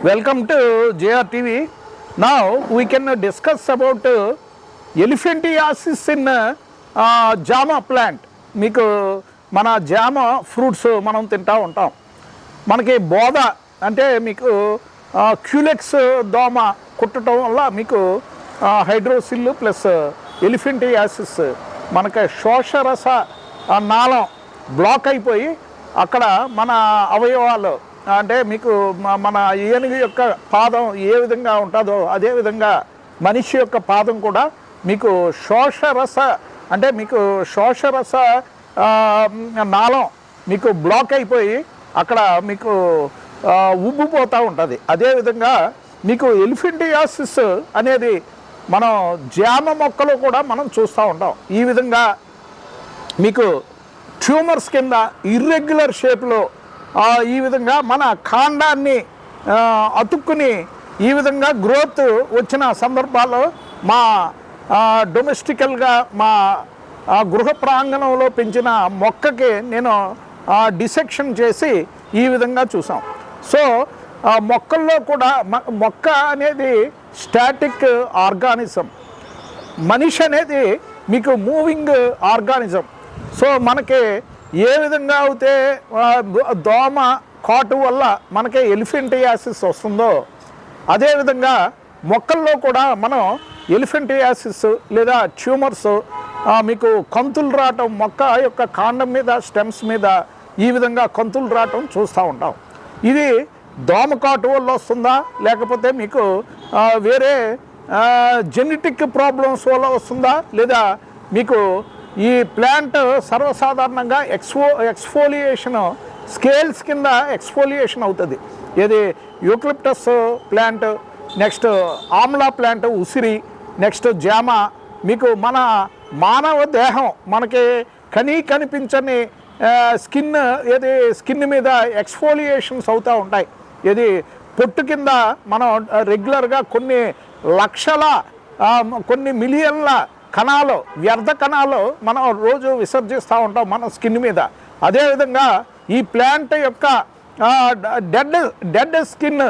Welcome to JR TV. Now we can discuss about Elephantiasis in Jama plant. మీకు మన జామ fruits మనం తింటూ ఉంటాం. మనకి బోధ అంటే మీకు క్యూలెక్స్ దోమ కుట్టడం వల్ల మీకు హైడ్రోసిల్ ప్లస్ ఎలిఫెంటియాసిస్ మనకి శోషరస నాళం బ్లాక్ అయిపోయి అక్కడ మన అవయవాలు అంటే మీకు మన ఏనుగు యొక్క పాదం ఏ విధంగా ఉంటుందో అదేవిధంగా మనిషి యొక్క పాదం కూడా మీకు శోషరస అంటే మీకు శోషరస నాళం మీకు బ్లాక్ అయిపోయి అక్కడ మీకు ఉబ్బిపోతూ ఉంటుంది. అదేవిధంగా మీకు ఎలిఫెంటియాసిస్ అనేది మనం జామ మొక్కలు కూడా మనం చూస్తూ ఉంటాం. ఈ విధంగా మీకు ట్యూమర్స్ కింద ఇర్రెగ్యులర్ షేప్లో ఈ విధంగా మన కాండాన్ని అతుక్కుని ఈ విధంగా గ్రోత్ వచ్చిన సందర్భాల్లో మా డొమెస్టికల్గా మా గృహ ప్రాంగణంలో పెంచిన మొక్కకి నేను డిసెక్షన్ చేసి ఈ విధంగా చూసాం. సో మొక్కల్లో కూడా మొక్క అనేది స్టాటిక్ ఆర్గానిజం, మనిషి అనేది మీకు మూవింగ్ ఆర్గానిజం. సో మనకి ఏ విధంగా అయితే దోమ కాటు వల్ల మనకి ఎలిఫెంటియాసిస్ వస్తుందో అదేవిధంగా మొక్కల్లో కూడా మనం ఎలిఫెంటియాసిస్ లేదా ట్యూమర్స్ మీకు కంతులు రావటం మొక్క యొక్క కాండం మీద స్టెమ్స్ మీద ఈ విధంగా కంతులు రావటం చూస్తూ ఉంటాం. ఇది దోమ కాటు వల్ల వస్తుందా లేకపోతే మీకు వేరే జెనెటిక్ ప్రాబ్లమ్స్ వల్ల వస్తుందా లేదా మీకు ఈ ప్లాంట్ సర్వసాధారణంగా ఎక్స్ఫోలియేషన్ స్కేల్స్ కింద ఎక్స్ఫోలియేషన్ అవుతుంది. ఇది eucalyptus plant, next Amla plant ఉసిరి, నెక్స్ట్ జామ. మీకు మన మానవ దేహం మనకి కనిపించని స్కిన్ మీద ఎక్స్ఫోలియేషన్స్ అవుతూ ఉంటాయి. ఇది పొట్టు కింద మనం రెగ్యులర్గా కొన్ని లక్షల కొన్ని మిలియన్ల కణాలు వ్యర్థ కణాలు మనం రోజు విసర్జిస్తూ ఉంటాం మన స్కిన్ మీద. అదేవిధంగా ఈ ప్లాంట్ యొక్క డెడ్ స్కిన్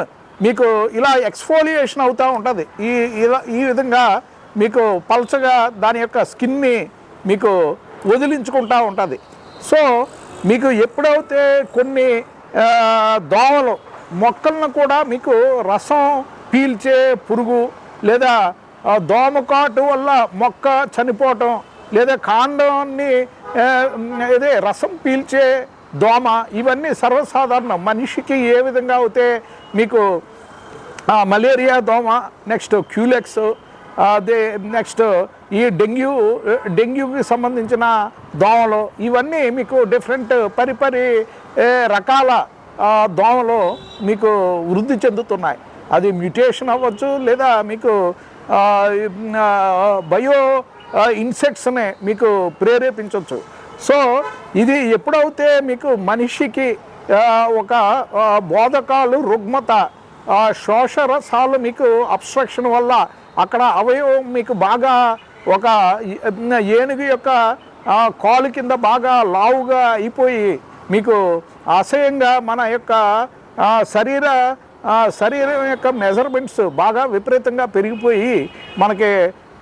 మీకు ఇలా ఎక్స్ఫోలియేషన్ అవుతూ ఉంటుంది. ఈ విధంగా మీకు పల్చగా దాని యొక్క స్కిన్ని మీకు వదిలించుకుంటూ ఉంటుంది. సో మీకు ఎప్పుడైతే కొన్ని దోమలు మొక్కలను కూడా మీకు రసం పీల్చే పురుగు లేదా దోమకాటు వల్ల మొక్క చనిపోవటం లేదా కాండాన్ని రసం పీల్చే దోమ ఇవన్నీ సర్వసాధారణం. మనిషికి ఏ విధంగా అయితే మీకు మలేరియా దోమ, నెక్స్ట్ క్యూలెక్స్, అదే నెక్స్ట్ ఈ డెంగ్యూకి సంబంధించిన దోమలు ఇవన్నీ మీకు డిఫరెంట్ పరిపరి రకాల దోమలు మీకు వృద్ధి చెందుతున్నాయి. అది మ్యూటేషన్ అవ్వచ్చు లేదా మీకు బయో ఇన్సెక్ట్స్ని మీకు ప్రేరేపించవచ్చు. సో ఇది ఎప్పుడైతే మీకు మనిషికి ఒక బోధకాలు రుగ్మత శోషరసాలు మీకు అబ్స్ట్రక్షన్ వల్ల అక్కడ అవయవం మీకు బాగా ఒక ఏనుగు యొక్క కాలు కింద బాగా లావుగా అయిపోయి మీకు అసహ్యంగా మన యొక్క శరీరం యొక్క మెజర్మెంట్స్ బాగా విపరీతంగా పెరిగిపోయి మనకి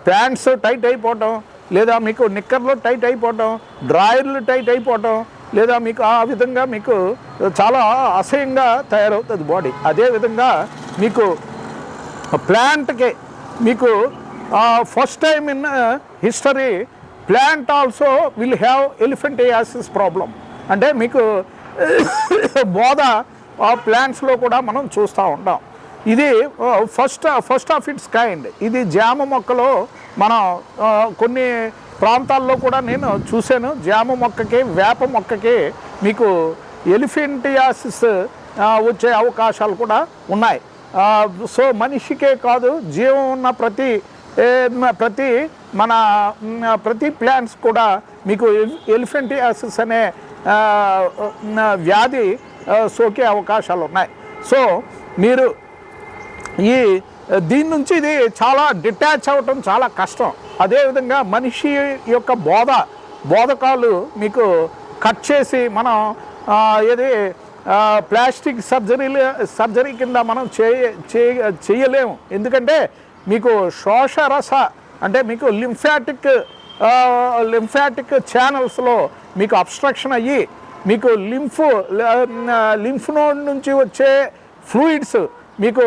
ప్యాంట్స్ టైట్ అయిపోవటం లేదా మీకు నిక్కర్లు టైట్ అయిపోవటం, డ్రాయర్లు టైట్ అయిపోవటం లేదా మీకు ఆ విధంగా మీకు చాలా అసహ్యంగా తయారవుతుంది బాడీ. అదేవిధంగా మీకు ప్లాంట్కి మీకు first time in history plant also will have elephantiasis problem. అంటే మీకు బోధ ప్లాంట్స్లో కూడా మనం చూస్తూ ఉంటాం. ఇది ఫస్ట్ ఆఫ్ ఇట్స్ కైండ్. ఇది జామ మొక్కలో మనం కొన్ని ప్రాంతాల్లో కూడా నేను చూశాను. జామ మొక్కకి వేప మొక్కకి మీకు ఎలిఫెంటియాసిస్ వచ్చే అవకాశాలు కూడా ఉన్నాయి. సో మనిషికే కాదు జీవం ఉన్న ప్రతి ప్లాంట్స్ కూడా మీకు ఎలిఫెంటియాసిస్ అనే వ్యాధి సోకే అవకాశాలు ఉన్నాయి. సో మీరు దీని నుంచి ఇది చాలా డిటాచ్ అవ్వటం చాలా కష్టం. అదేవిధంగా మనిషి యొక్క బోధకాలు మీకు కట్ చేసి మనం ఏది ప్లాస్టిక్ సర్జరీ కింద మనం చేయలేము. ఎందుకంటే మీకు శోషరస అంటే మీకు లింఫాటిక్ ఛానల్స్లో మీకు అబ్స్ట్రక్షన్ అయ్యి మీకు లింఫ్ నోడ్ నుంచి వచ్చే ఫ్లూయిడ్స్ మీకు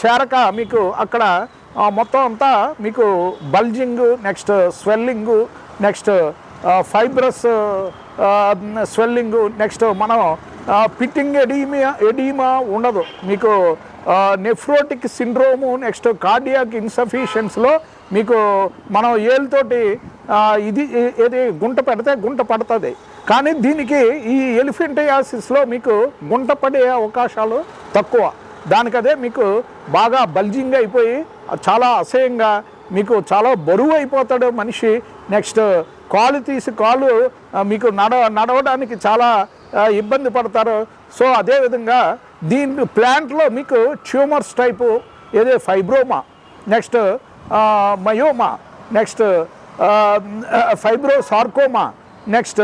చేరక మీకు అక్కడ మొత్తం అంతా మీకు bulging, next swelling, next fibrous swelling, next మనం పిట్టింగ్ ఎడీమా ఉండదు, మీకు నెఫ్రోటిక్ సిండ్రోము, నెక్స్ట్ కార్డియాక్ ఇన్సఫిషియన్స్లో మీకు మనం ఏళ్ళతోటి ఏది గుంట పెడితే గుంట పడుతుంది. కానీ దీనికి ఈ ఎలిఫెంటియాసిస్లో మీకు గుంట పడే అవకాశాలు తక్కువ. దానికదే మీకు బాగా బల్జింగ్ అయిపోయి చాలా అసహ్యంగా మీకు చాలా బరువు అయిపోతాడు మనిషి. నెక్స్ట్ కాలు మీకు నడవడానికి చాలా ఇబ్బంది పడతారు. సో అదేవిధంగా దీని ప్లాంట్లో మీకు ట్యూమర్స్ టైపు ఏదే fibroma, next myoma, next fibrosarcoma, next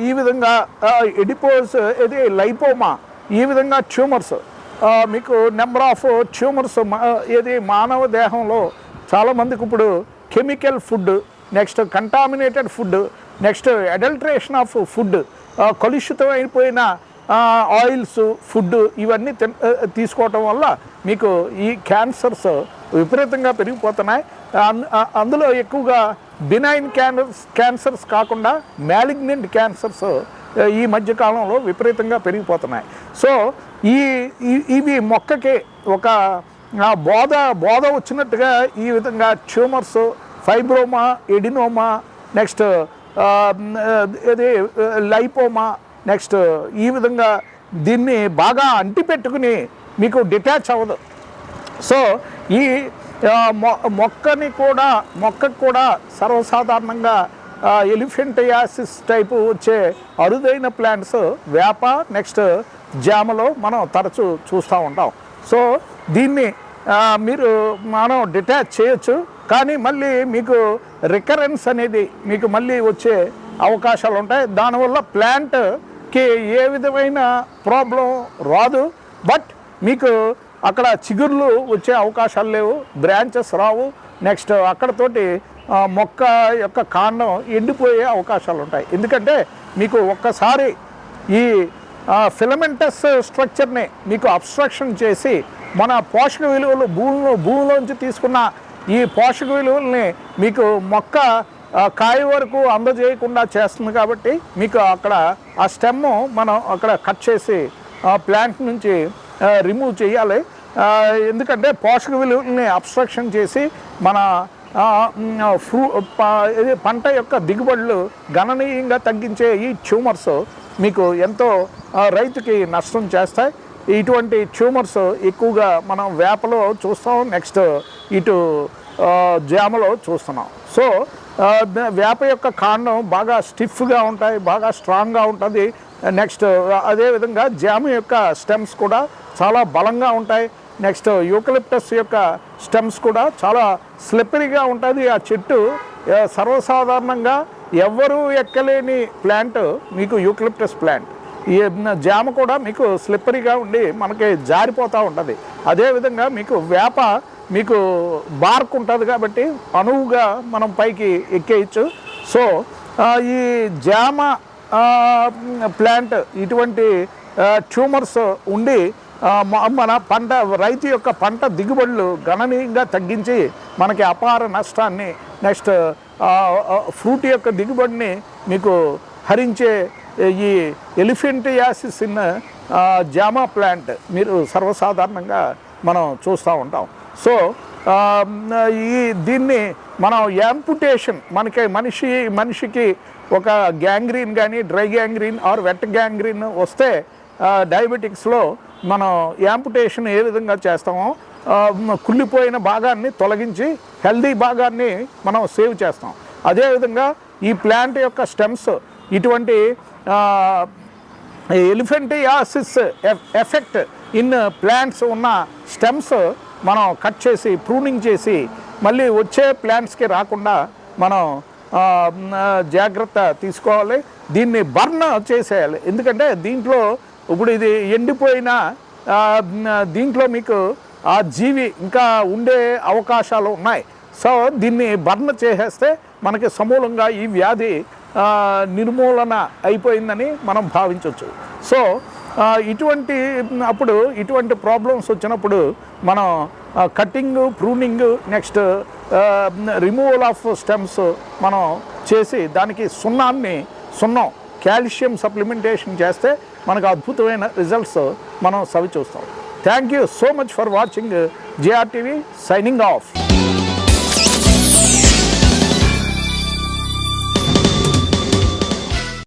ఈ విధంగా ఎడిపోస్ ఏది లైపోమా, ఈ విధంగా ట్యూమర్స్ మీకు నెంబర్ ఆఫ్ ట్యూమర్స్ ఏది మానవ దేహంలో చాలామందికి ఇప్పుడు chemical food, next contaminated food, next adulteration of food, కలుషితం అయిపోయిన ఆయిల్స్ ఫుడ్ ఇవన్నీ తీసుకోవటం వల్ల మీకు ఈ క్యాన్సర్స్ విపరీతంగా పెరిగిపోతున్నాయి. అందులో ఎక్కువగా బినైన్ క్యాన్సర్స్ కాకుండా మ్యాలిగ్నెంట్ క్యాన్సర్స్ ఈ మధ్యకాలంలో విపరీతంగా పెరిగిపోతున్నాయి. సో ఇవి మొక్కకి ఒక బోధ వచ్చినట్టుగా ఈ విధంగా ట్యూమర్స్, ఫైబ్రోమా, ఎడినోమా, నెక్స్ట్ ఇది లైపోమా, నెక్స్ట్ ఈ విధంగా దీన్ని బాగా అంటిపెట్టుకుని మీకు డిటాచ్ అవ్వదు. సో ఈ మొక్కకు కూడా సర్వసాధారణంగా ఎలిఫెంటియాసిస్ టైపు వచ్చే అరుదైన ప్లాంట్స్ వేప, నెక్స్ట్ జామలో మనం తరచూ చూస్తూ ఉంటాం. సో దీన్ని మనం డిటాచ్ చేయొచ్చు, కానీ మళ్ళీ మీకు రికరెన్స్ అనేది మీకు మళ్ళీ వచ్చే అవకాశాలు ఉంటాయి. దానివల్ల ప్లాంట్కి ఏ విధమైన ప్రాబ్లం రాదు, బట్ మీకు అక్కడ చిగుర్లు వచ్చే అవకాశాలు లేవు, బ్రాంచెస్ రావు, నెక్స్ట్ అక్కడతోటి మొక్క యొక్క కాండం ఎండిపోయే అవకాశాలు ఉంటాయి. ఎందుకంటే మీకు ఒక్కసారి ఈ ఫిలమెంటస్ స్ట్రక్చర్ని మీకు అబ్స్ట్రక్షన్ చేసి మన పోషక విలువలు భూమిలోంచి తీసుకున్న ఈ పోషక విలువల్ని మీకు మొక్క కాయ వరకు అందజేయకుండా చేస్తుంది. కాబట్టి మీకు అక్కడ ఆ స్టెమ్ మనం అక్కడ కట్ చేసి ప్లాంట్ నుంచి రిమూవ్ చేయాలి. ఎందుకంటే పోషక విలువల్ని అబ్స్ట్రక్షన్ చేసి మన పంట యొక్క దిగుబడులు గణనీయంగా తగ్గించే ఈ ట్యూమర్స్ మీకు ఎంతో రైతుకి నష్టం చేస్తాయి. ఇటువంటి ట్యూమర్స్ ఎక్కువగా మనం వేపలో చూస్తాం, నెక్స్ట్ ఇటు జామలో చూస్తున్నాం. సో వేప యొక్క కాండం బాగా స్టిఫ్గా ఉంటాయి, బాగా స్ట్రాంగ్గా ఉంటుంది. నెక్స్ట్ అదేవిధంగా జామ యొక్క స్టెమ్స్ కూడా చాలా బలంగా ఉంటాయి. నెక్స్ట్ యూకలిప్టస్ యొక్క స్టెమ్స్ కూడా చాలా స్లిప్పరీగా ఉంటుంది. ఆ చెట్టు సర్వసాధారణంగా ఎవ్వరూ ఎక్కలేని ప్లాంట్ మీకు యూకలిప్టస్ ప్లాంట్. ఈ జామ కూడా మీకు స్లిప్పరీగా ఉండి మనకి జారిపోతూ ఉంటుంది. అదేవిధంగా మీకు వేప మీకు బార్క్ ఉంటుంది కాబట్టి అనువుగా మనం పైకి ఎక్కేయచ్చు. సో ఈ జామ ప్లాంట్ ఇటువంటి ట్యూమర్స్ ఉండి మన రైతు యొక్క పంట దిగుబడులు గణనీయంగా తగ్గించి మనకి అపార నష్టాన్ని, నెక్స్ట్ ఫ్రూట్ యొక్క దిగుబడిని మీకు హరించే ఈ ఎలిఫెంటియాసిస్ ఇన్ జామా ప్లాంట్ మీరు సర్వసాధారణంగా మనం చూస్తూ ఉంటాం. సో దీన్ని మనం యాంపుటేషన్ మనిషికి ఒక గ్యాంగ్రీన్ కానీ dry gangrene or wet gangrene వస్తే డయాబెటిక్స్లో మనం యాంపుటేషన్ ఏ విధంగా చేస్తామో కుళ్ళిపోయిన భాగాన్ని తొలగించి హెల్దీ భాగాన్ని మనం సేవ్ చేస్తాం. అదేవిధంగా ఈ ప్లాంట్ యొక్క స్టెమ్స్ ఇటువంటి ఎలిఫెంటియాసిస్ ఎఫెక్ట్ ఇన్ ప్లాంట్స్ ఉన్న స్టెమ్స్ మనం కట్ చేసి ప్రూనింగ్ చేసి మళ్ళీ వచ్చే ప్లాంట్స్కి రాకుండా మనం జాగ్రత్త తీసుకోవాలి. దీన్ని బర్న్ చేసేయాలి. ఎందుకంటే దీంట్లో ఇప్పుడు ఇది ఎండిపోయిన దీంట్లో మీకు ఆ జీవి ఇంకా ఉండే అవకాశాలు ఉన్నాయి. సో దీన్ని బర్న్ చేసేస్తే మనకి సమూలంగా ఈ వ్యాధి నిర్మూలన అయిపోయిందని మనం భావించవచ్చు. సో ఇటువంటి ప్రాబ్లమ్స్ వచ్చినప్పుడు మనం cutting, pruning, next removal of stems మనం చేసి దానికి సున్నం కాల్షియం సప్లిమెంటేషన్ చేస్తే మనకు అద్భుతమైన రిజల్ట్స్ మనం చూస్తాం. Thank you so much for watching JRTV, signing off.